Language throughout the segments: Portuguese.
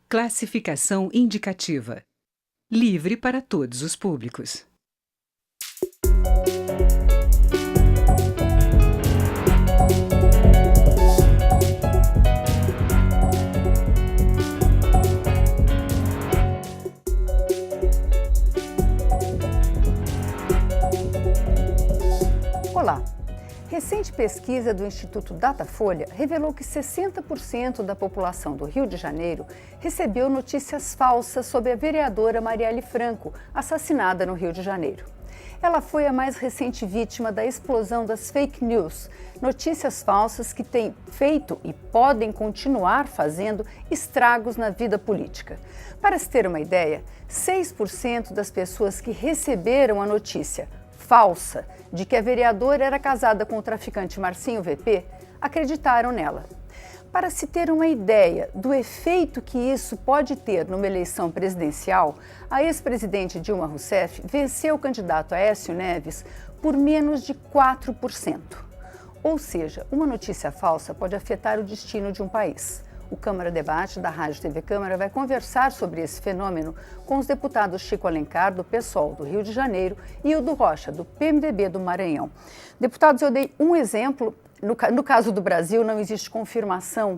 Classificação indicativa. Livre para todos os públicos. Olá! Recente pesquisa do Instituto Datafolha revelou que 60% da população do Rio de Janeiro recebeu notícias falsas sobre a vereadora Marielle Franco, assassinada no Rio de Janeiro. Ela foi a mais recente vítima da explosão das fake news, notícias falsas que têm feito e podem continuar fazendo estragos na vida política. Para se ter uma ideia, 6% das pessoas que receberam a notícia falsa de que a vereadora era casada com o traficante Marcinho VP, acreditaram nela. Para se ter uma ideia do efeito que isso pode ter numa eleição presidencial, a ex-presidente Dilma Rousseff venceu o candidato Aécio Neves por menos de 4%. Ou seja, uma notícia falsa pode afetar o destino de um país. O Câmara Debate da Rádio TV Câmara vai conversar sobre esse fenômeno com os deputados Chico Alencar, do PSOL do Rio de Janeiro, e Hildo Rocha, do PMDB do Maranhão. Deputados, eu dei um exemplo. No caso do Brasil, não existe confirmação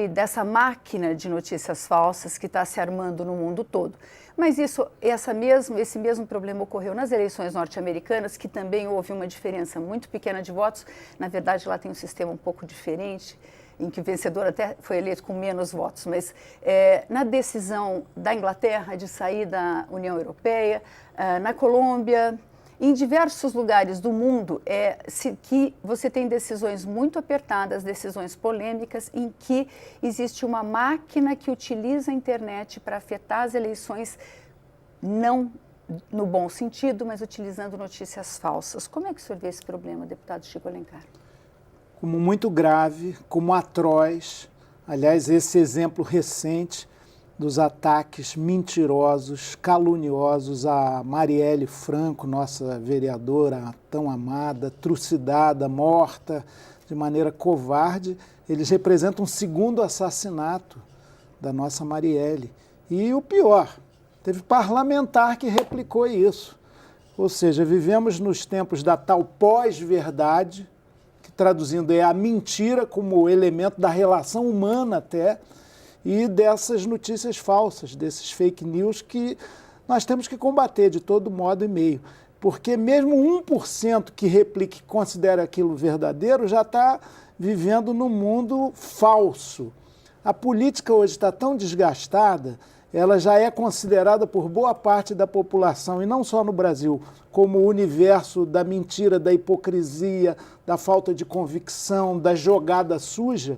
dessa máquina de notícias falsas que está se armando no mundo todo. Mas esse mesmo problema ocorreu nas eleições norte-americanas, que também houve uma diferença muito pequena de votos. Na verdade, lá tem um sistema um pouco diferente, em que o vencedor até foi eleito com menos votos, mas na decisão da Inglaterra de sair da União Europeia, na Colômbia, em diversos lugares do mundo, que você tem decisões muito apertadas, decisões polêmicas, em que existe uma máquina que utiliza a internet para afetar as eleições, não no bom sentido, mas utilizando notícias falsas. Como é que o senhor vê esse problema, deputado Chico Alencar? Como muito grave, como atroz. Aliás, esse exemplo recente dos ataques mentirosos, caluniosos a Marielle Franco, nossa vereadora tão amada, trucidada, morta de maneira covarde, eles representam um segundo assassinato da nossa Marielle. E o pior, teve parlamentar que replicou isso. Ou seja, vivemos nos tempos da tal pós-verdade, traduzindo, é a mentira como elemento da relação humana até, e dessas notícias falsas, desses fake news que nós temos que combater de todo modo e meio. Porque mesmo 1% que replique, que considera aquilo verdadeiro, já está vivendo num mundo falso. A política hoje está tão desgastada, ela já é considerada por boa parte da população, e não só no Brasil, como o universo da mentira, da hipocrisia, da falta de convicção, da jogada suja.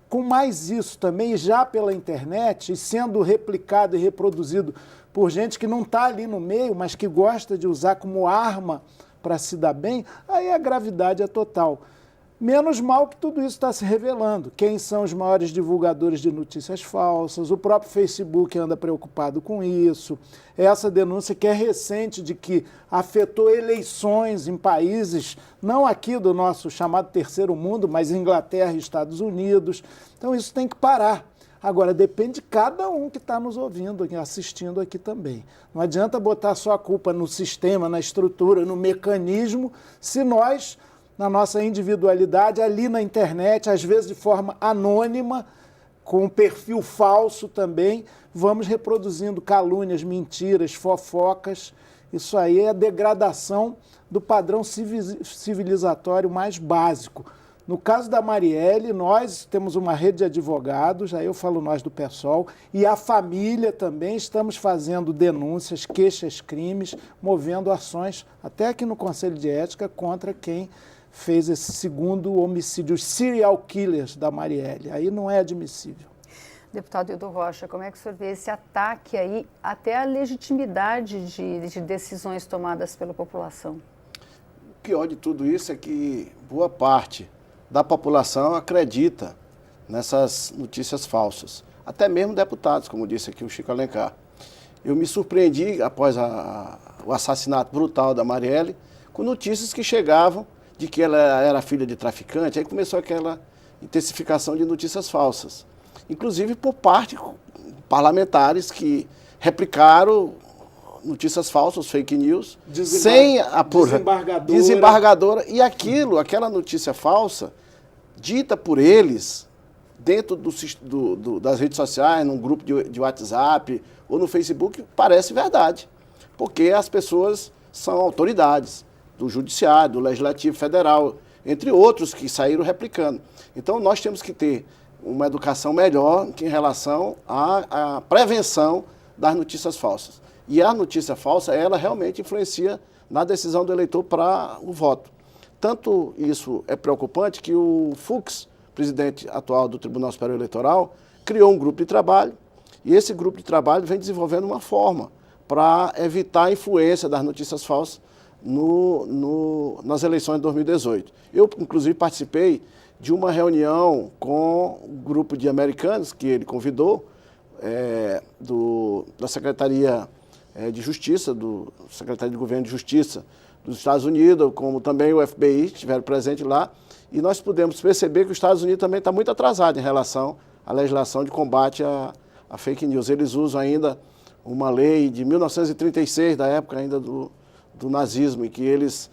Com mais isso também, já pela internet, e sendo replicado e reproduzido por gente que não está ali no meio, mas que gosta de usar como arma para se dar bem, aí a gravidade é total. Menos mal que tudo isso está se revelando. Quem são os maiores divulgadores de notícias falsas? O próprio Facebook anda preocupado com isso. Essa denúncia que é recente de que afetou eleições em países, não aqui do nosso chamado terceiro mundo, mas Inglaterra e Estados Unidos. Então isso tem que parar. Agora, depende de cada um que está nos ouvindo, assistindo aqui também. Não adianta botar só a culpa no sistema, na estrutura, no mecanismo, se nós, na nossa individualidade, ali na internet, às vezes de forma anônima, com um perfil falso também, vamos reproduzindo calúnias, mentiras, fofocas. Isso aí é a degradação do padrão civilizatório mais básico. No caso da Marielle, nós temos uma rede de advogados, aí eu falo nós do PSOL, e a família também, estamos fazendo denúncias, queixas, crimes, movendo ações, até aqui no Conselho de Ética, contra quem fez esse segundo homicídio, os serial killers da Marielle. Aí não é admissível. Deputado Hildo Rocha, como é que o senhor vê esse ataque aí até a legitimidade de decisões tomadas pela população? O pior de tudo isso é que boa parte da população acredita nessas notícias falsas. Até mesmo deputados, como disse aqui o Chico Alencar. Eu me surpreendi após o assassinato brutal da Marielle com notícias que chegavam de que ela era filha de traficante, aí começou aquela intensificação de notícias falsas. Inclusive por parte parlamentares que replicaram notícias falsas, fake news, sem apurar. Desembargadora. E aquela notícia falsa, dita por eles, dentro das redes sociais, num grupo de WhatsApp ou no Facebook, parece verdade. Porque as pessoas são autoridades do Judiciário, do Legislativo Federal, entre outros que saíram replicando. Então, nós temos que ter uma educação melhor em relação à prevenção das notícias falsas. E a notícia falsa, ela realmente influencia na decisão do eleitor para o voto. Tanto isso é preocupante que o Fux, presidente atual do Tribunal Superior Eleitoral, criou um grupo de trabalho, e esse grupo de trabalho vem desenvolvendo uma forma para evitar a influência das notícias falsas nas eleições de 2018. Eu, inclusive, participei de uma reunião com um grupo de americanos que ele convidou, da Secretaria de Justiça, do Secretário de Governo de Justiça dos Estados Unidos, como também o FBI, estiveram presentes lá, e nós pudemos perceber que os Estados Unidos também está muito atrasado em relação à legislação de combate à fake news. Eles usam ainda uma lei de 1936, da época ainda do nazismo, em que eles,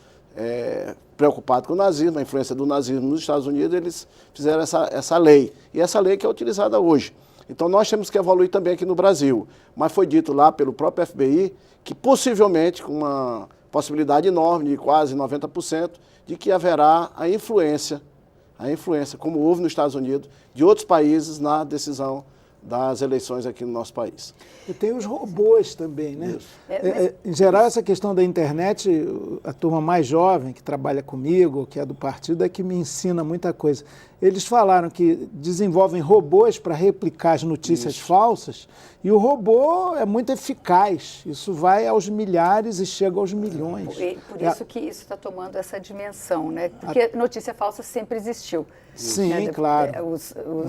preocupados com o nazismo, a influência do nazismo nos Estados Unidos, eles fizeram essa lei. E essa lei que é utilizada hoje. Então, nós temos que evoluir também aqui no Brasil. Mas foi dito lá pelo próprio FBI que, possivelmente, com uma possibilidade enorme, de quase 90%, de que haverá a influência, como houve nos Estados Unidos, de outros países na decisão das eleições aqui no nosso país. E tem os robôs também, né? Em geral, essa questão da internet, a turma mais jovem que trabalha comigo, que é do partido, é que me ensina muita coisa. Eles falaram que desenvolvem robôs para replicar as notícias falsas, e o robô é muito eficaz. Isso vai aos milhares e chega aos milhões. Por isso que isso está tomando essa dimensão, né? Porque notícia falsa sempre existiu. Sim, né? claro.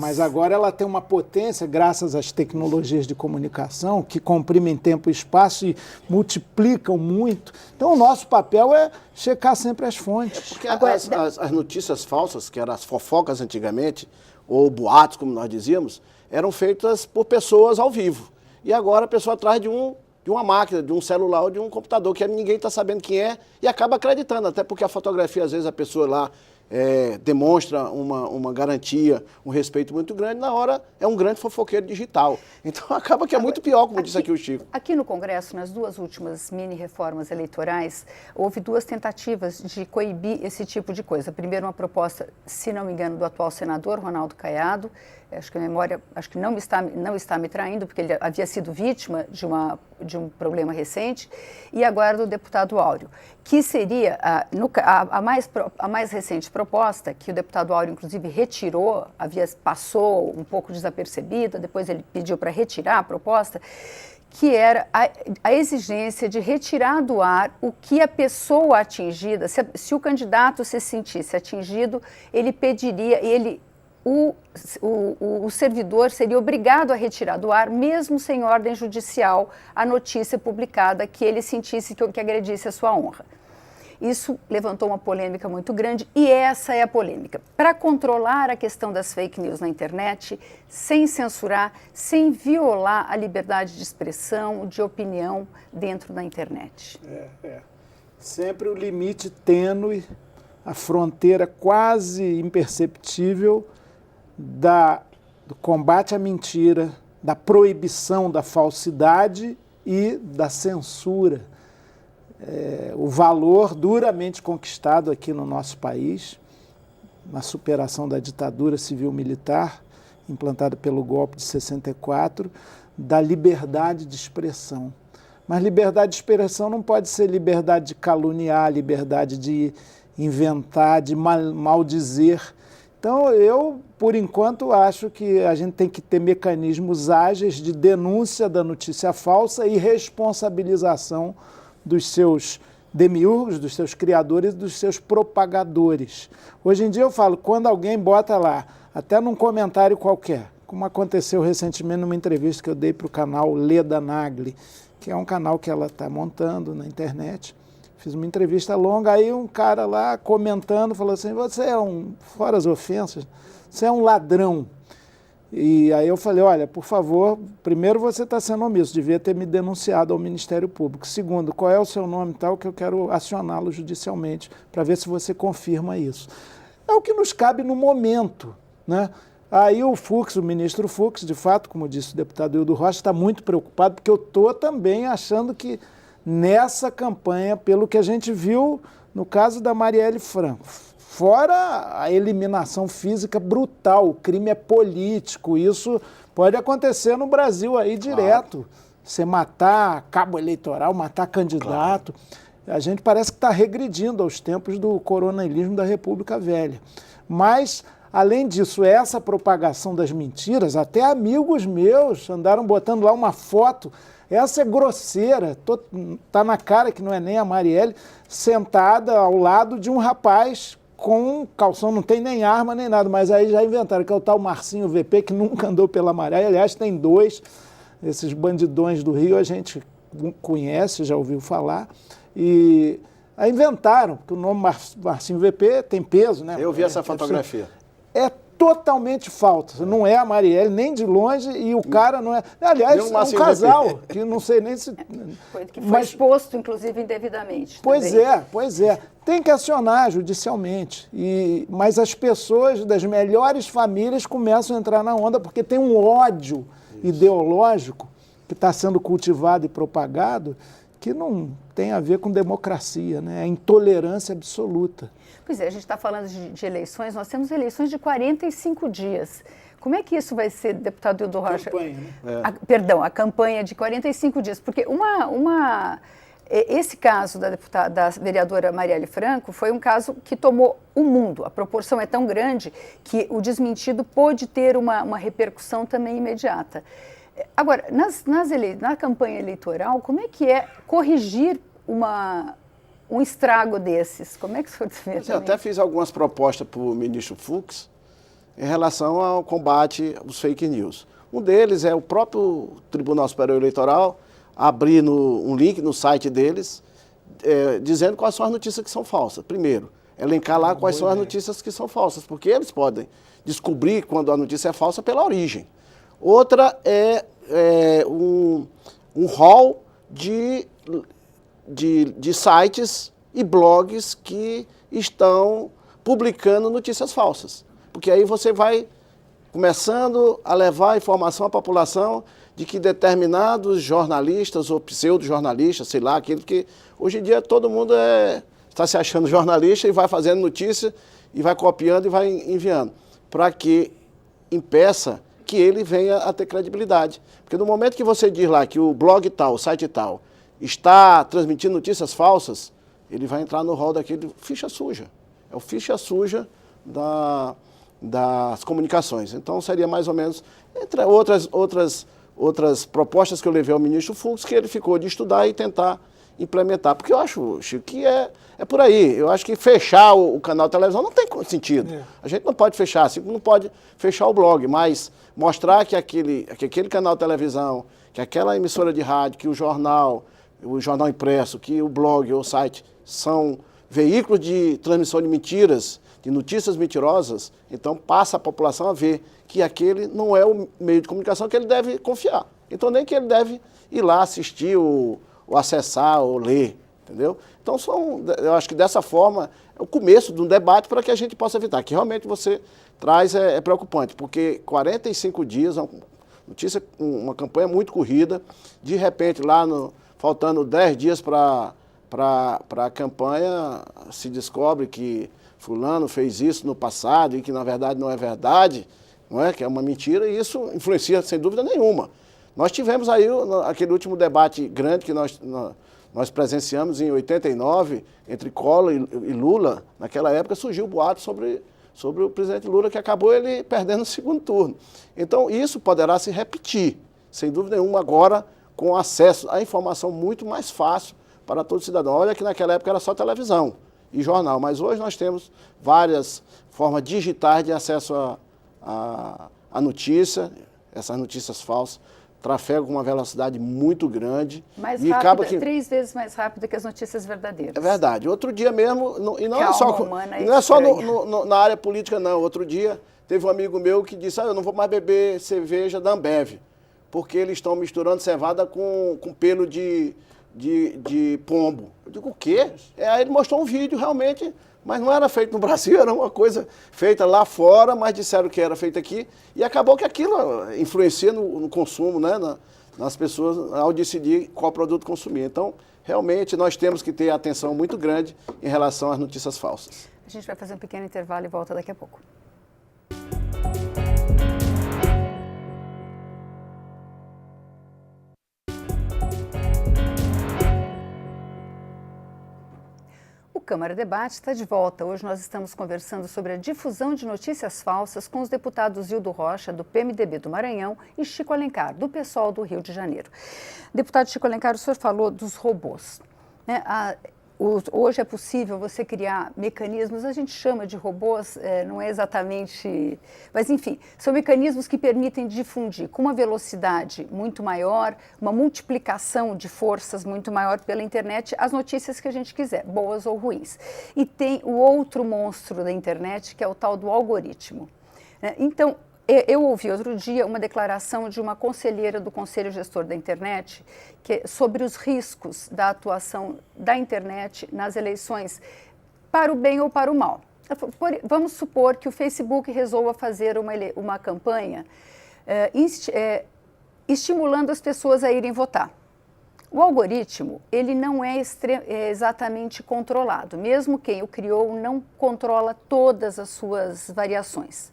Mas agora ela tem uma potência, graças às tecnologias de comunicação, que comprimem tempo e espaço e multiplicam muito. Então, o nosso papel é checar sempre as fontes. Porque as notícias falsas, que eram as fofocas antigamente, ou boatos, como nós dizíamos, eram feitas por pessoas ao vivo. E agora a pessoa atrás de uma máquina, de um celular ou de um computador, que ninguém está sabendo quem é e acaba acreditando, até porque a fotografia, às vezes, a pessoa lá demonstra uma garantia, um respeito muito grande, na hora é um grande fofoqueiro digital. Então acaba que é muito pior, como disse aqui o Chico. Aqui no Congresso, nas duas últimas mini-reformas eleitorais, houve duas tentativas de coibir esse tipo de coisa. Primeiro, uma proposta, se não me engano, do atual senador Ronaldo Caiado, acho que a memória não está me traindo, porque ele havia sido vítima de um problema recente, e agora do deputado Áureo, que seria a mais recente proposta, que o deputado Áureo, inclusive, retirou, passou um pouco desapercebida, depois ele pediu para retirar a proposta, que era a exigência de retirar do ar o que a pessoa atingida, se o candidato se sentisse atingido, ele pediria, o servidor seria obrigado a retirar do ar, mesmo sem ordem judicial, a notícia publicada que ele sentisse que agredisse a sua honra. Isso levantou uma polêmica muito grande e essa é a polêmica. Para controlar a questão das fake news na internet, sem censurar, sem violar a liberdade de expressão, de opinião dentro da internet. Sempre o limite tênue, a fronteira quase imperceptível do combate à mentira, da proibição da falsidade e da censura. O valor duramente conquistado aqui no nosso país, na superação da ditadura civil-militar, implantada pelo golpe de 64, da liberdade de expressão. Mas liberdade de expressão não pode ser liberdade de caluniar, liberdade de inventar, de maldizer. Então, eu, por enquanto, acho que a gente tem que ter mecanismos ágeis de denúncia da notícia falsa e responsabilização dos seus demiurgos, dos seus criadores e dos seus propagadores. Hoje em dia eu falo, quando alguém bota lá, até num comentário qualquer, como aconteceu recentemente numa entrevista que eu dei para o canal Leda Nagli, que é um canal que ela está montando na internet. Fiz uma entrevista longa, aí um cara lá comentando, falou assim, você é fora as ofensas, você é um ladrão. E aí eu falei, olha, por favor, primeiro você está sendo omisso, devia ter me denunciado ao Ministério Público. Segundo, qual é o seu nome e tal, que eu quero acioná-lo judicialmente, para ver se você confirma isso. É o que nos cabe no momento, né? Aí o Fux, o ministro Fux, de fato, como disse o deputado Hildo Rocha, está muito preocupado, porque eu estou também achando que nessa campanha, pelo que a gente viu no caso da Marielle Franco, fora a eliminação física brutal, o crime é político, isso pode acontecer no Brasil aí direto. Claro. Você matar cabo eleitoral, matar candidato. Claro. A gente parece que está regredindo aos tempos do coronelismo da República Velha. Mas, além disso, essa propagação das mentiras, até amigos meus andaram botando lá uma foto. Essa é grosseira, tá na cara que não é nem a Marielle, sentada ao lado de um rapaz com calção, não tem nem arma nem nada, mas aí já inventaram, que é o tal Marcinho VP, que nunca andou pela Marielle, aliás tem dois, esses bandidões do Rio a gente conhece, já ouviu falar, e aí inventaram, que o nome Marcinho VP tem peso, né? Eu vi essa fotografia. É totalmente falso, não é a Marielle nem de longe e o cara não é... Aliás, é um casal, que não sei nem se... Que foi exposto, inclusive, indevidamente. Pois é. Tem que acionar judicialmente, mas as pessoas das melhores famílias começam a entrar na onda porque tem um ódio ideológico que está sendo cultivado e propagado que não tem a ver com democracia, né? É intolerância absoluta. Pois é, a gente está falando de eleições, nós temos eleições de 45 dias. Como é que isso vai ser, deputado Hildo Rocha? Campanha, né? A campanha de 45 dias, porque esse caso da vereadora Marielle Franco foi um caso que tomou o mundo. A proporção é tão grande que o desmentido pôde ter uma repercussão também imediata. Agora, na campanha eleitoral, como é que é corrigir um estrago desses? Como é que o senhor vê? Eu até fiz algumas propostas para o ministro Fux em relação ao combate aos fake news. Um deles é o próprio Tribunal Superior Eleitoral abrir um link no site deles, dizendo quais são as notícias que são falsas. Primeiro, elencar lá quais são as notícias que são falsas, porque eles podem descobrir quando a notícia é falsa pela origem. Outra é um hall de sites e blogs que estão publicando notícias falsas. Porque aí você vai começando a levar informação à população de que determinados jornalistas ou pseudo-jornalistas, sei lá, aquele que hoje em dia todo mundo está se achando jornalista e vai fazendo notícia e vai copiando e vai enviando, para que impeça que ele venha a ter credibilidade. Porque no momento que você diz lá que o blog tal, o site tal, está transmitindo notícias falsas, ele vai entrar no rol daquele ficha suja. É o ficha suja das comunicações. Então seria mais ou menos, entre outras propostas que eu levei ao ministro Fux, que ele ficou de estudar e tentar implementar. Porque eu acho, Chico, que é por aí. Eu acho que fechar o canal de televisão não tem sentido. A gente não pode fechar, assim como não pode fechar o blog, mas mostrar que aquele canal de televisão, que aquela emissora de rádio, que o jornal impresso, que o blog ou o site são veículos de transmissão de mentiras, de notícias mentirosas, então passa a população a ver que aquele não é o meio de comunicação que ele deve confiar. Então nem que ele deve ir lá assistir ou acessar ou ler, entendeu? Então eu acho que dessa forma é o começo de um debate para que a gente possa evitar. Que realmente você traz é preocupante, porque 45 dias, uma campanha muito corrida, de repente lá faltando 10 dias para a campanha, se descobre que fulano fez isso no passado e que na verdade não é verdade, não é? Que é uma mentira, e isso influencia sem dúvida nenhuma. Nós tivemos aí aquele último debate grande que nós presenciamos em 89, entre Collor e Lula. Naquela época surgiu o boato sobre o presidente Lula, que acabou ele perdendo no segundo turno. Então isso poderá se repetir, sem dúvida nenhuma, agora com acesso à informação muito mais fácil para todo cidadão. Olha que naquela época era só televisão e jornal, mas hoje nós temos várias formas digitais de acesso à notícia, essas notícias falsas, trafegam com uma velocidade muito grande. Mais rápida, 3 vezes mais rápida que as notícias verdadeiras. É verdade. Outro dia mesmo, e não é só na área política, não. Outro dia Teve um amigo meu que disse, eu não vou mais beber cerveja da Ambev, porque eles estão misturando cevada com pelo de pombo. Eu digo, o quê? Aí ele mostrou um vídeo, realmente, mas não era feito no Brasil, era uma coisa feita lá fora, mas disseram que era feita aqui, e acabou que aquilo influencia no consumo, né, nas pessoas, ao decidir qual produto consumir. Então, realmente, nós temos que ter atenção muito grande em relação às notícias falsas. A gente vai fazer um pequeno intervalo e volta daqui a pouco. O Câmara Debate está de volta. Hoje nós estamos conversando sobre a difusão de notícias falsas com os deputados Hildo Rocha, do PMDB do Maranhão, e Chico Alencar, do PSOL do Rio de Janeiro. Deputado Chico Alencar, o senhor falou dos robôs, né? Hoje é possível você criar mecanismos, a gente chama de robôs, não é exatamente... Mas, enfim, são mecanismos que permitem difundir com uma velocidade muito maior, uma multiplicação de forças muito maior pela internet, as notícias que a gente quiser, boas ou ruins. E tem o outro monstro da internet, que é o tal do algoritmo, né? Então, eu ouvi outro dia uma declaração de uma conselheira do Conselho Gestor da Internet sobre os riscos da atuação da internet nas eleições, para o bem ou para o mal. Vamos supor que o Facebook resolva fazer uma campanha estimulando as pessoas a irem votar. O algoritmo, ele não é exatamente controlado, mesmo quem o criou não controla todas as suas variações.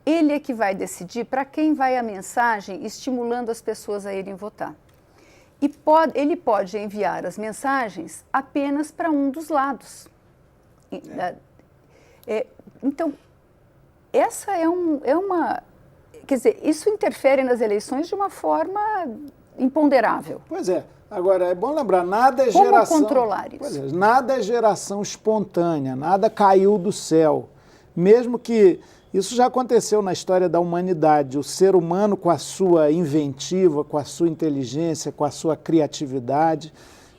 Ele é que vai decidir para quem vai a mensagem estimulando as pessoas a irem votar. E ele pode enviar as mensagens apenas para um dos lados. Então, essa é uma... Quer dizer, isso interfere nas eleições de uma forma imponderável. Pois é. Agora, é bom lembrar, nada é geração... Como controlar isso? Pois é, nada é geração espontânea, nada caiu do céu. Mesmo que... Isso já aconteceu na história da humanidade. O ser humano, com a sua inventiva, com a sua inteligência, com a sua criatividade,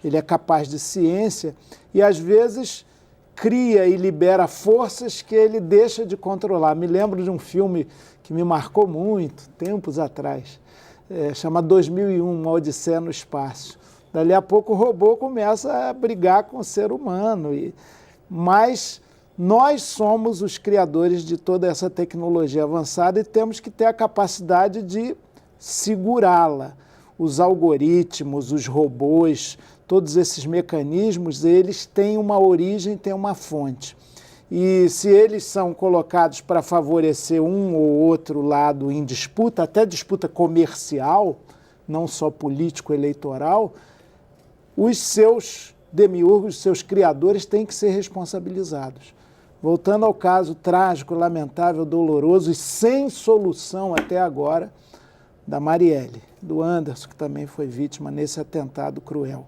ele é capaz de ciência e, às vezes, cria e libera forças que ele deixa de controlar. Me lembro de um filme que me marcou muito, tempos atrás, chama 2001, Uma Odisseia no Espaço. Dali a pouco o robô começa a brigar com o ser humano, mas... Nós somos os criadores de toda essa tecnologia avançada e temos que ter a capacidade de segurá-la. Os algoritmos, os robôs, todos esses mecanismos, eles têm uma origem, têm uma fonte. E se eles são colocados para favorecer um ou outro lado em disputa, até disputa comercial, não só político-eleitoral, os seus demiurgos, os seus criadores têm que ser responsabilizados. Voltando ao caso trágico, lamentável, doloroso e sem solução até agora, da Marielle, do Anderson, que também foi vítima nesse atentado cruel.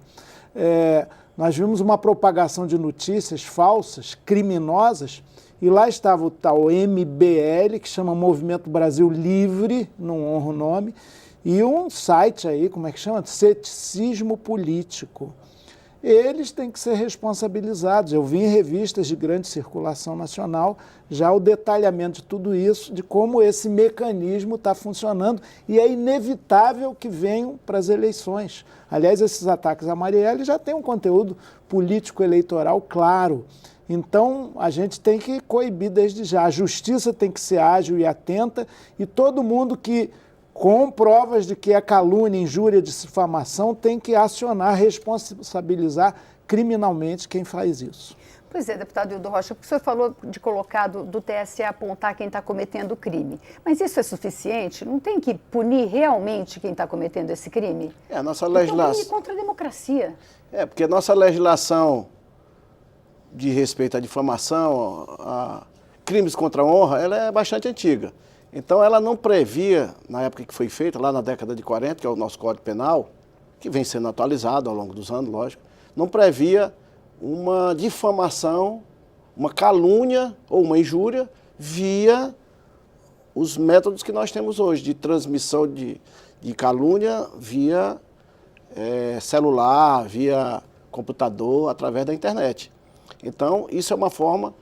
Nós vimos uma propagação de notícias falsas, criminosas, e lá estava o tal MBL, que chama Movimento Brasil Livre, não honra o nome, e um site aí, como é que chama? Ceticismo Político. Eles têm que ser responsabilizados. Eu vi em revistas de grande circulação nacional já o detalhamento de tudo isso, de como esse mecanismo está funcionando, e é inevitável que venham para as eleições. Aliás, esses ataques à Marielle já têm um conteúdo político-eleitoral claro. Então, a gente tem que coibir desde já. A justiça tem que ser ágil e atenta, e todo mundo que com provas de que é calúnia, injúria, difamação, tem que acionar, responsabilizar criminalmente quem faz isso. Pois é, deputado Hildo Rocha, o senhor falou de colocar do TSE apontar quem está cometendo o crime. Mas isso é suficiente? Não tem que punir realmente quem está cometendo esse crime? A nossa legislação... Então, crime contra a democracia. Porque a nossa legislação de respeito à difamação, a crimes contra a honra, ela é bastante antiga. Então, ela não previa, na época que foi feita, lá na década de 40, que é o nosso Código Penal, que vem sendo atualizado ao longo dos anos, lógico, não previa uma difamação, uma calúnia ou uma injúria via os métodos que nós temos hoje, de transmissão de calúnia via celular, via computador, através da internet. Então, isso é uma forma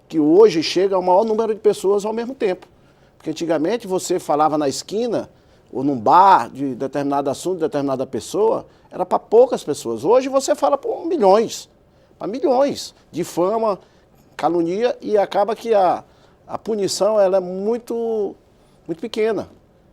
que hoje chega ao maior número de pessoas ao mesmo tempo. Porque antigamente você falava na esquina ou num bar de determinado assunto, de determinada pessoa, era para poucas pessoas. Hoje você fala para milhões, difama, calunia, e acaba que a punição ela é muito, muito pequena.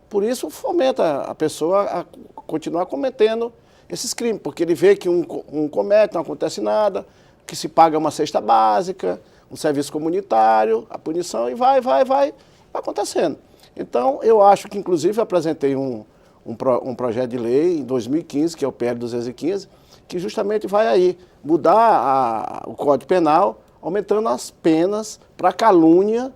Por isso fomenta a pessoa a continuar cometendo esses crimes, porque ele vê que um comete, não acontece nada, que se paga uma cesta básica, um serviço comunitário, a punição, e vai acontecendo. Então, eu acho que, inclusive, eu apresentei um projeto de lei em 2015, que é o PL 215, que justamente vai aí mudar o Código Penal, aumentando as penas para calúnia,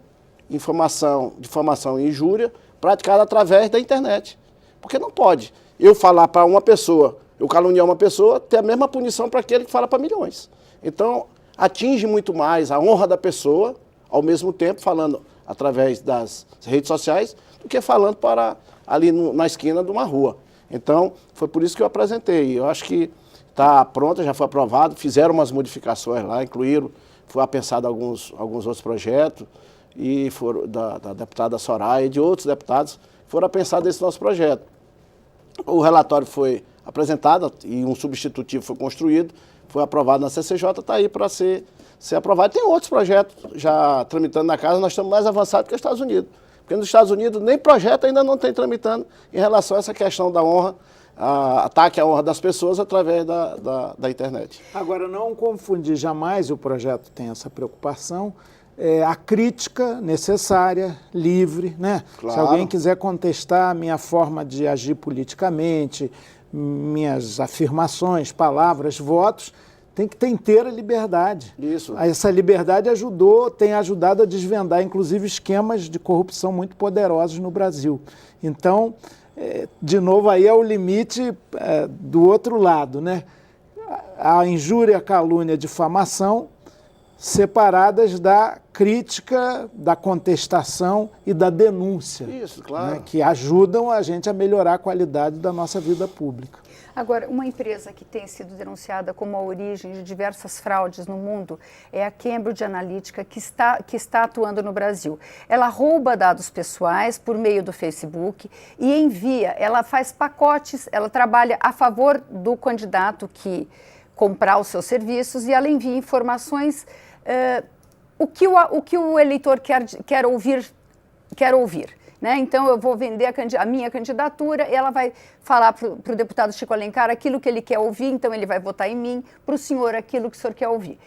difamação e injúria praticada através da internet. Porque não pode eu falar para uma pessoa, eu caluniar uma pessoa, ter a mesma punição para aquele que fala para milhões. Então, atinge muito mais a honra da pessoa, ao mesmo tempo falando através das redes sociais, do que falando ali na esquina de uma rua. Então, foi por isso que eu apresentei. Eu acho que está pronta, já foi aprovado, fizeram umas modificações lá, incluíram, foi pensado alguns outros projetos, e foram da deputada Soraya e de outros deputados, foram pensados esse nosso projeto. O relatório foi apresentado e um substitutivo foi construído, foi aprovado na CCJ, está aí para ser aprovado. Tem outros projetos já tramitando na casa, nós estamos mais avançados que os Estados Unidos. Porque nos Estados Unidos nem projeto ainda não tem tramitando em relação a essa questão da honra, ataque à honra das pessoas através da internet. Agora, não confundir jamais, o projeto tem essa preocupação, a crítica necessária, livre, né? Claro. Se alguém quiser contestar a minha forma de agir politicamente, minhas afirmações, palavras, votos, tem que ter inteira liberdade. Isso. Essa liberdade tem ajudado a desvendar, inclusive, esquemas de corrupção muito poderosos no Brasil. Então, de novo, aí é o limite do outro lado, né? A injúria, a calúnia, a difamação, separadas da crítica, da contestação e da denúncia. Isso, claro. Né, que ajudam a gente a melhorar a qualidade da nossa vida pública. Agora, uma empresa que tem sido denunciada como a origem de diversas fraudes no mundo é a Cambridge Analytica, que está atuando no Brasil. Ela rouba dados pessoais por meio do Facebook e envia, ela faz pacotes, ela trabalha a favor do candidato que comprar os seus serviços e ela envia informações, o que o eleitor quer ouvir. Né? Então, eu vou vender a minha candidatura, ela vai falar para o deputado Chico Alencar aquilo que ele quer ouvir, então ele vai votar em mim, para o senhor aquilo que o senhor quer ouvir.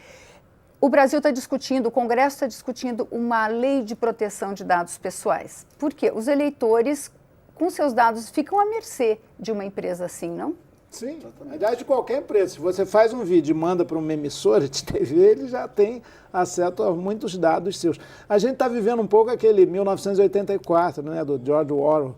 O Brasil está discutindo, o Congresso está discutindo uma lei de proteção de dados pessoais. Por quê? Os eleitores, com seus dados, ficam à mercê de uma empresa assim, não? Sim, na verdade, de qualquer empresa. Se você faz um vídeo e manda para uma emissora de TV, ele já tem acesso a muitos dados seus. A gente está vivendo um pouco aquele 1984, né, do George Orwell,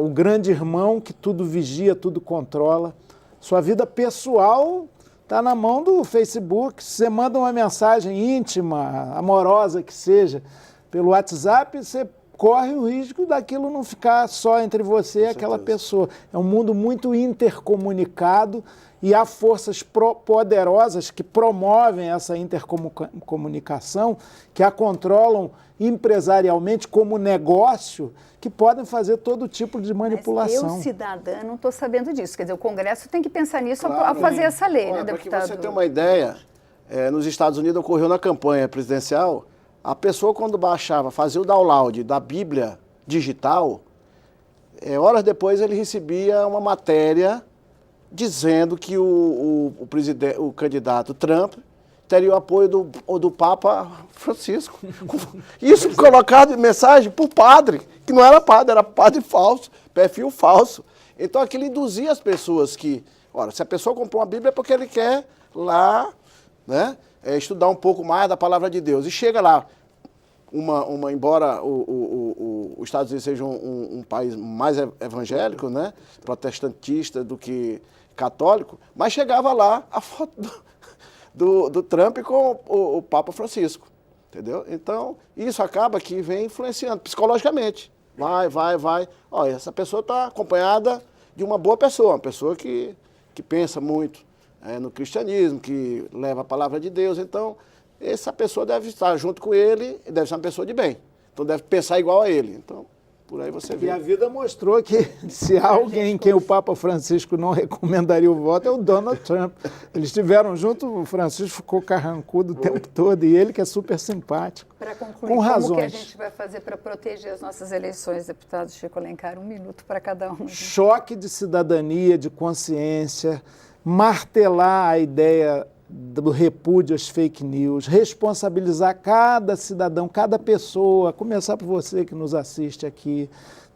o grande irmão que tudo vigia, tudo controla. Sua vida pessoal está na mão do Facebook. Se você manda uma mensagem íntima, amorosa que seja, pelo WhatsApp, você corre o risco daquilo não ficar só entre você e aquela pessoa. É um mundo muito intercomunicado e há forças poderosas que promovem essa intercomunicação, que a controlam empresarialmente como negócio, que podem fazer todo tipo de manipulação. Mas eu, cidadã, não estou sabendo disso. Quer dizer, o Congresso tem que pensar nisso, claro, a fazer essa lei, né, deputado? Para que você tenha uma ideia, nos Estados Unidos ocorreu na campanha presidencial, a pessoa, quando baixava, fazia o download da Bíblia digital, horas depois ele recebia uma matéria dizendo que o candidato Trump teria o apoio do Papa Francisco. Isso colocado em mensagem por padre, que não era padre falso, perfil falso. Então aquilo induzia as pessoas que, ora, se a pessoa comprou uma Bíblia é porque ele quer lá, né, estudar um pouco mais da palavra de Deus. E chega lá, embora os Estados Unidos seja um país mais evangélico, né, protestantista do que católico, mas chegava lá a foto do Trump com o Papa Francisco, entendeu? Então, isso acaba que vem influenciando psicologicamente. Vai. Olha, essa pessoa está acompanhada de uma boa pessoa, uma pessoa que pensa muito no cristianismo, que leva a palavra de Deus. Então, essa pessoa deve estar junto com ele e deve ser uma pessoa de bem. então deve pensar igual a ele. Então, por aí você vê. E a vida mostrou que se há alguém em quem o Papa Francisco não recomendaria o voto é o Donald Trump. Eles estiveram juntos, o Francisco ficou carrancudo o tempo todo e ele que é super simpático. Para concluir, com razões. como que a gente vai fazer para proteger as nossas eleições, deputado Chico Alencar? 1 minuto para cada um. Choque de cidadania, de consciência, martelar a ideia do repúdio às fake news, responsabilizar cada cidadão, cada pessoa, a começar por você que nos assiste aqui.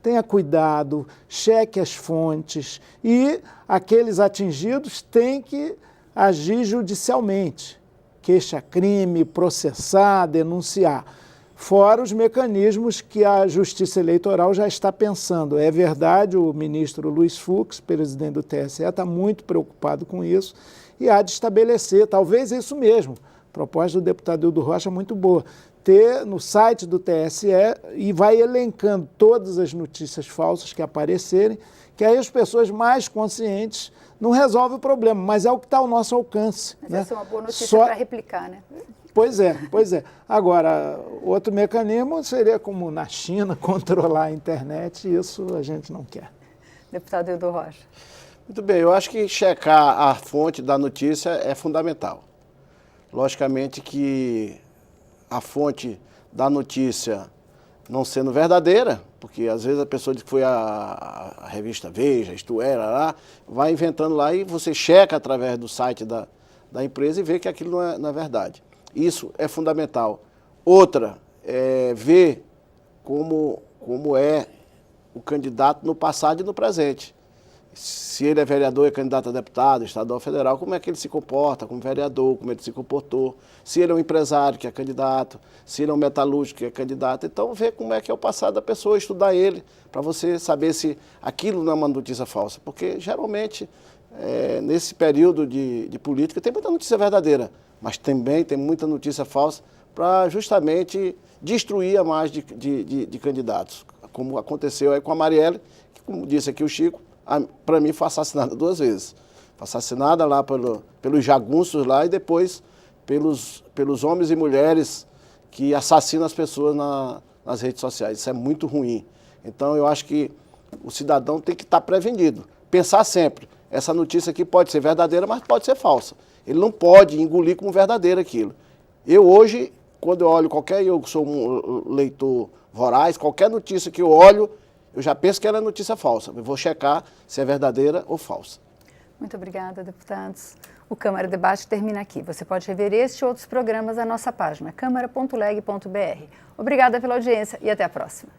Tenha cuidado, cheque as fontes e aqueles atingidos têm que agir judicialmente, queixa-crime, processar, denunciar. Fora os mecanismos que a Justiça Eleitoral já está pensando. É verdade, o ministro Luiz Fux, presidente do TSE, está muito preocupado com isso e há de estabelecer, talvez isso mesmo, a proposta do deputado Hildo Rocha é muito boa, ter no site do TSE e vai elencando todas as notícias falsas que aparecerem, que aí as pessoas mais conscientes não resolvem o problema, mas é o que está ao nosso alcance. Mas né? essa é uma boa notícia para replicar, né? Pois é, pois é. Agora, outro mecanismo seria como na China, controlar a internet, e isso a gente não quer. Deputado Hildo Rocha. Muito bem, eu acho que checar a fonte da notícia é fundamental. Logicamente que a fonte da notícia não sendo verdadeira, porque às vezes a pessoa diz que foi a revista Veja, Isto É, lá, vai inventando lá e você checa através do site da empresa e vê que aquilo não é verdade. Isso é fundamental. Outra, é ver como é o candidato no passado e no presente. Se ele é vereador, é candidato a deputado, estadual, federal, como é que ele se comporta como vereador, como ele se comportou. Se ele é um empresário que é candidato, se ele é um metalúrgico que é candidato. Então, ver como é que é o passado da pessoa, estudar ele, para você saber se aquilo não é uma notícia falsa. Porque, geralmente, nesse período de política, tem muita notícia verdadeira, mas também tem muita notícia falsa para justamente destruir a margem de candidatos. Como aconteceu aí com a Marielle, que, como disse aqui o Chico, para mim foi assassinada 2 vezes. Foi assassinada lá pelos jagunços lá e depois pelos homens e mulheres que assassinam as pessoas nas redes sociais. Isso é muito ruim. Então eu acho que o cidadão tem que estar prevenido. Pensar sempre, essa notícia aqui pode ser verdadeira, mas pode ser falsa. Ele não pode engolir como verdadeiro aquilo. Eu hoje, quando eu olho eu sou um leitor voraz, qualquer notícia que eu olho, eu já penso que ela é notícia falsa. Eu vou checar se é verdadeira ou falsa. Muito obrigada, deputados. O Câmara Debate termina aqui. Você pode rever este e outros programas na nossa página, câmara.leg.br. Obrigada pela audiência e até a próxima.